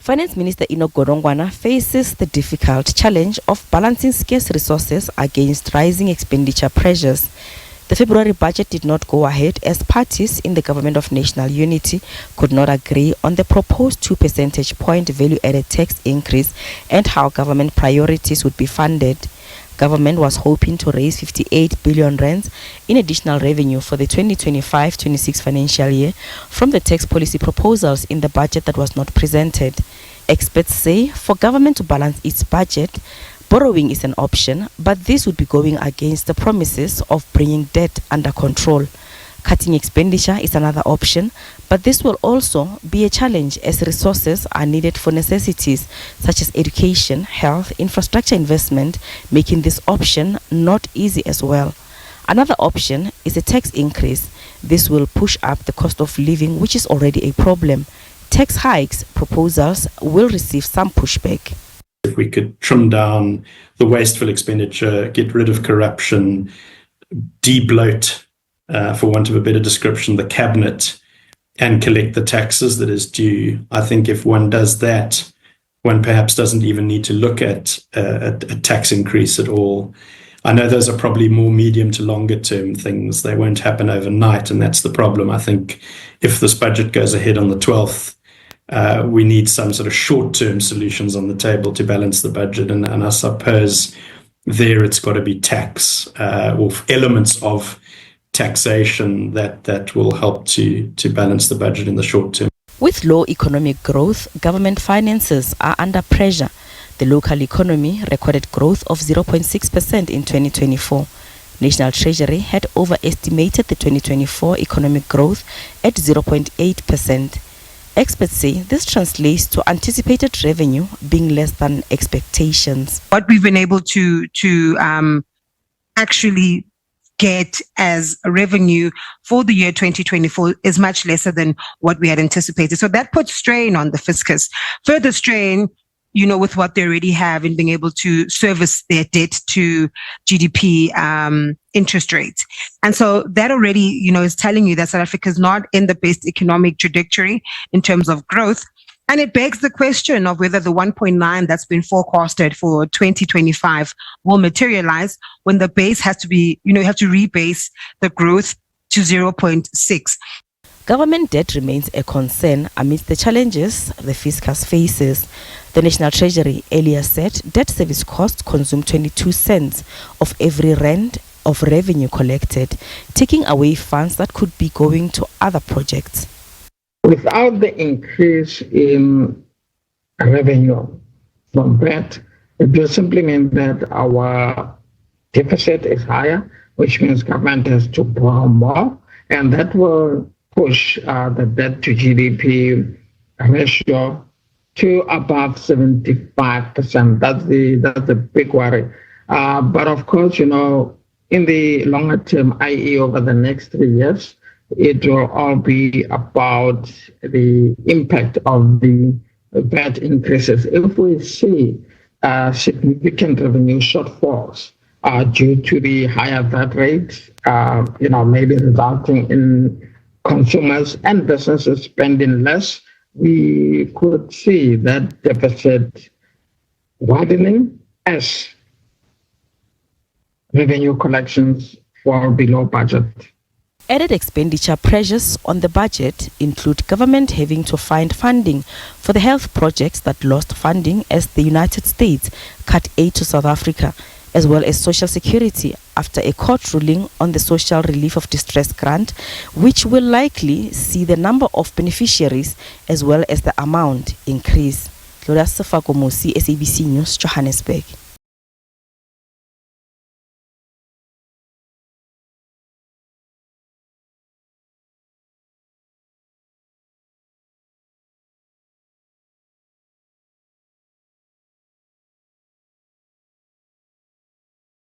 Finance Minister Enoch Godongwana faces the difficult challenge of balancing scarce resources against rising expenditure pressures. The February budget did not go ahead as parties in the Government of National Unity could not agree on the proposed 2 percentage point value-added tax increase and how government priorities would be funded. Government was hoping to raise 58 billion rands in additional revenue for the 2025-26 financial year from the tax policy proposals in the budget that was not presented. Experts say for government to balance its budget, borrowing is an option, but this would be going against the promises of bringing debt under control. Cutting expenditure is another option, but this will also be a challenge as resources are needed for necessities such as education, health, infrastructure investment, making this option not easy as well. Another option is a tax increase. This will push up the cost of living, which is already a problem. Tax hikes proposals will receive some pushback. If we could trim down the wasteful expenditure, get rid of corruption, de-bloat, for want of a better description, the cabinet, and collect the taxes that is due. I think if one does that, one perhaps doesn't even need to look at a tax increase at all. I know those are probably more medium to longer term things. They won't happen overnight, and that's the problem. I think if this budget goes ahead on the 12th, we need some sort of short-term solutions on the table to balance the budget, and I suppose there it's got to be tax or elements of taxation that will help to balance the budget in the short term. With low economic growth, government finances are under pressure. The local economy recorded growth of 0.6% in 2024. National Treasury had overestimated the 2024 economic growth at 0.8%. Experts say this translates to anticipated revenue being less than expectations. What we've been able to actually get as a revenue for the year 2024 is much lesser than what we had anticipated. So that puts strain on the fiscus. Further strain, with what they already have in being able to service their debt to GDP interest rates. And so that already, is telling you that South Africa is not in the best economic trajectory in terms of growth. And it begs the question of whether the 1.9 that's been forecasted for 2025 will materialize when the base has to be, you have to rebase the growth to 0.6. Government debt remains a concern amidst the challenges the fiscus faces. The National Treasury earlier said debt service costs consume 22 cents of every rand of revenue collected, taking away funds that could be going to other projects. Without the increase in revenue from that, it will simply mean that our deficit is higher, which means government has to borrow more, and that will push the debt to GDP ratio to above 75%. That's the big worry. But of course, in the longer term, i.e. over the next 3 years, it will all be about the impact of the VAT increases. If we see significant revenue shortfalls due to the higher VAT rates, maybe resulting in consumers and businesses spending less, we could see that deficit widening as revenue collections fall below budget. Added expenditure pressures on the budget include government having to find funding for the health projects that lost funding as the United States cut aid to South Africa, as well as social security after a court ruling on the social relief of distress grant, which will likely see the number of beneficiaries as well as the amount increase. Gloria Sefakomosi, SABC News, Johannesburg.